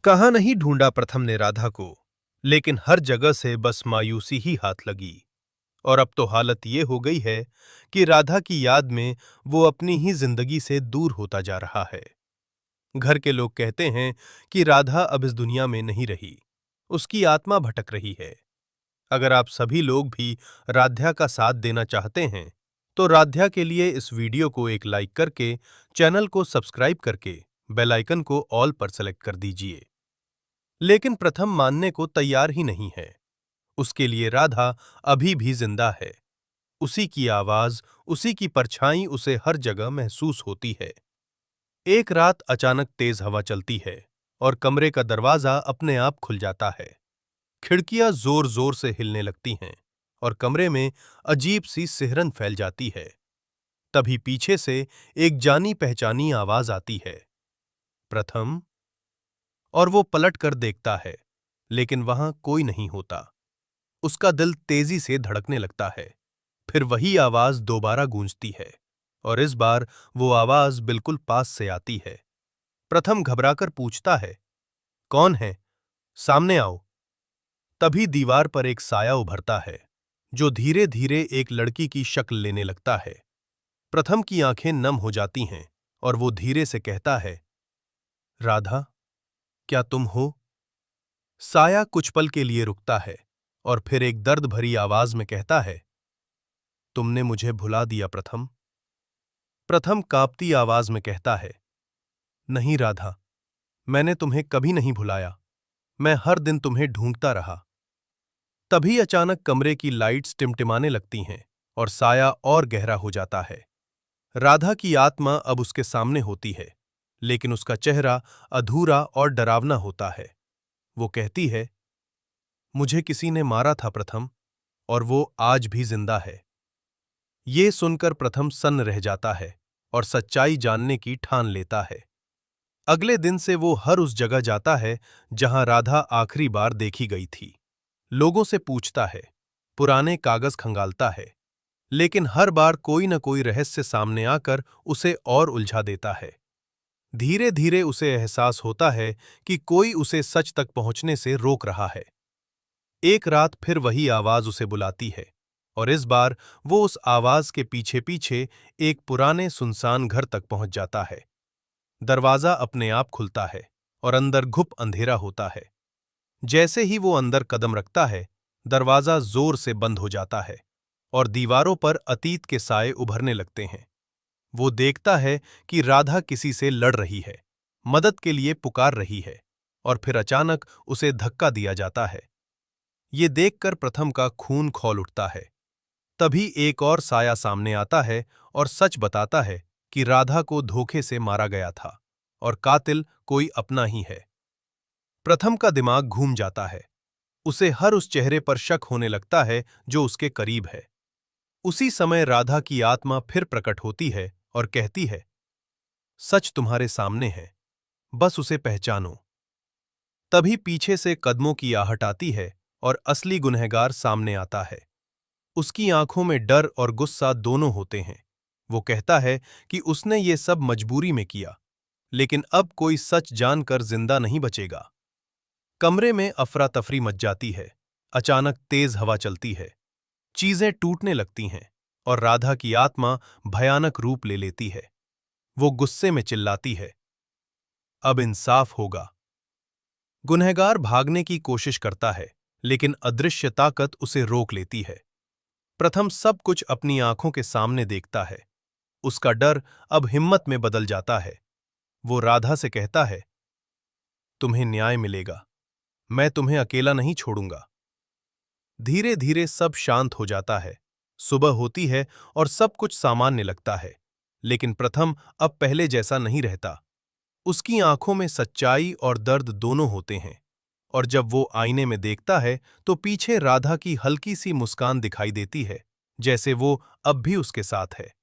कहाँ नहीं ढूंढा प्रथम ने राधा को, लेकिन हर जगह से बस मायूसी ही हाथ लगी। और अब तो हालत ये हो गई है कि राधा की याद में वो अपनी ही जिंदगी से दूर होता जा रहा है। घर के लोग कहते हैं कि राधा अब इस दुनिया में नहीं रही, उसकी आत्मा भटक रही है। अगर आप सभी लोग भी राधा का साथ देना चाहते हैं, तो राधा के लिए इस वीडियो को एक लाइक करके, चैनल को सब्सक्राइब करके, बेल आइकन को ऑल पर सेलेक्ट कर दीजिए। लेकिन प्रथम मानने को तैयार ही नहीं है। उसके लिए राधा अभी भी जिंदा है। उसी की आवाज, उसी की परछाई उसे हर जगह महसूस होती है। एक रात अचानक तेज हवा चलती है और कमरे का दरवाजा अपने आप खुल जाता है। खिड़कियां जोर जोर से हिलने लगती हैं और कमरे में अजीब सी सिहरन फैल जाती है। तभी पीछे से एक जानी पहचानी आवाज आती है, प्रथम। और वो पलट कर देखता है, लेकिन वहां कोई नहीं होता। उसका दिल तेजी से धड़कने लगता है। फिर वही आवाज दोबारा गूंजती है और इस बार वो आवाज बिल्कुल पास से आती है। प्रथम घबराकर पूछता है, कौन है? सामने आओ। तभी दीवार पर एक साया उभरता है, जो धीरे धीरे एक लड़की की शक्ल लेने लगता है। प्रथम की आंखें नम हो जाती हैं और वो धीरे से कहता है, राधा, क्या तुम हो? साया कुछ पल के लिए रुकता है और फिर एक दर्द भरी आवाज में कहता है, तुमने मुझे भुला दिया प्रथम। प्रथम कांपती आवाज में कहता है, नहीं राधा, मैंने तुम्हें कभी नहीं भुलाया। मैं हर दिन तुम्हें ढूंढता रहा। तभी अचानक कमरे की लाइट्स टिमटिमाने लगती हैं और साया और गहरा हो जाता है। राधा की आत्मा अब उसके सामने होती है, लेकिन उसका चेहरा अधूरा और डरावना होता है। वो कहती है, मुझे किसी ने मारा था प्रथम, और वो आज भी जिंदा है। ये सुनकर प्रथम सन्न रह जाता है और सच्चाई जानने की ठान लेता है। अगले दिन से वो हर उस जगह जाता है जहां राधा आखिरी बार देखी गई थी। लोगों से पूछता है, पुराने कागज खंगालता है, लेकिन हर बार कोई न कोई रहस्य सामने आकर उसे और उलझा देता है। धीरे धीरे उसे एहसास होता है कि कोई उसे सच तक पहुंचने से रोक रहा है। एक रात फिर वही आवाज उसे बुलाती है और इस बार वो उस आवाज के पीछे पीछे एक पुराने सुनसान घर तक पहुंच जाता है। दरवाजा अपने आप खुलता है और अंदर घुप अंधेरा होता है। जैसे ही वो अंदर कदम रखता है, दरवाजा जोर से बंद हो जाता है और दीवारों पर अतीत के साए उभरने लगते हैं। वो देखता है कि राधा किसी से लड़ रही है, मदद के लिए पुकार रही है, और फिर अचानक उसे धक्का दिया जाता है। ये देखकर प्रथम का खून खौल उठता है। तभी एक और साया सामने आता है और सच बताता है कि राधा को धोखे से मारा गया था और कातिल कोई अपना ही है। प्रथम का दिमाग घूम जाता है। उसे हर उस चेहरे पर शक होने लगता है जो उसके करीब है। उसी समय राधा की आत्मा फिर प्रकट होती है और कहती है, सच तुम्हारे सामने है, बस उसे पहचानो। तभी पीछे से कदमों की आहट आती है और असली गुनहगार सामने आता है। उसकी आंखों में डर और गुस्सा दोनों होते हैं। वो कहता है कि उसने ये सब मजबूरी में किया, लेकिन अब कोई सच जानकर जिंदा नहीं बचेगा। कमरे में अफरा तफरी मच जाती है। अचानक तेज हवा चलती है, चीजें टूटने लगती हैं और राधा की आत्मा भयानक रूप ले लेती है। वो गुस्से में चिल्लाती है, अब इंसाफ होगा। गुनहगार भागने की कोशिश करता है, लेकिन अदृश्य ताकत उसे रोक लेती है। प्रथम सब कुछ अपनी आंखों के सामने देखता है। उसका डर अब हिम्मत में बदल जाता है। वो राधा से कहता है, तुम्हें न्याय मिलेगा, मैं तुम्हें अकेला नहीं छोड़ूंगा। धीरे धीरे सब शांत हो जाता है। सुबह होती है और सब कुछ सामान्य लगता है, लेकिन प्रथम अब पहले जैसा नहीं रहता। उसकी आंखों में सच्चाई और दर्द दोनों होते हैं, और जब वो आईने में देखता है तो पीछे राधा की हल्की सी मुस्कान दिखाई देती है, जैसे वो अब भी उसके साथ है।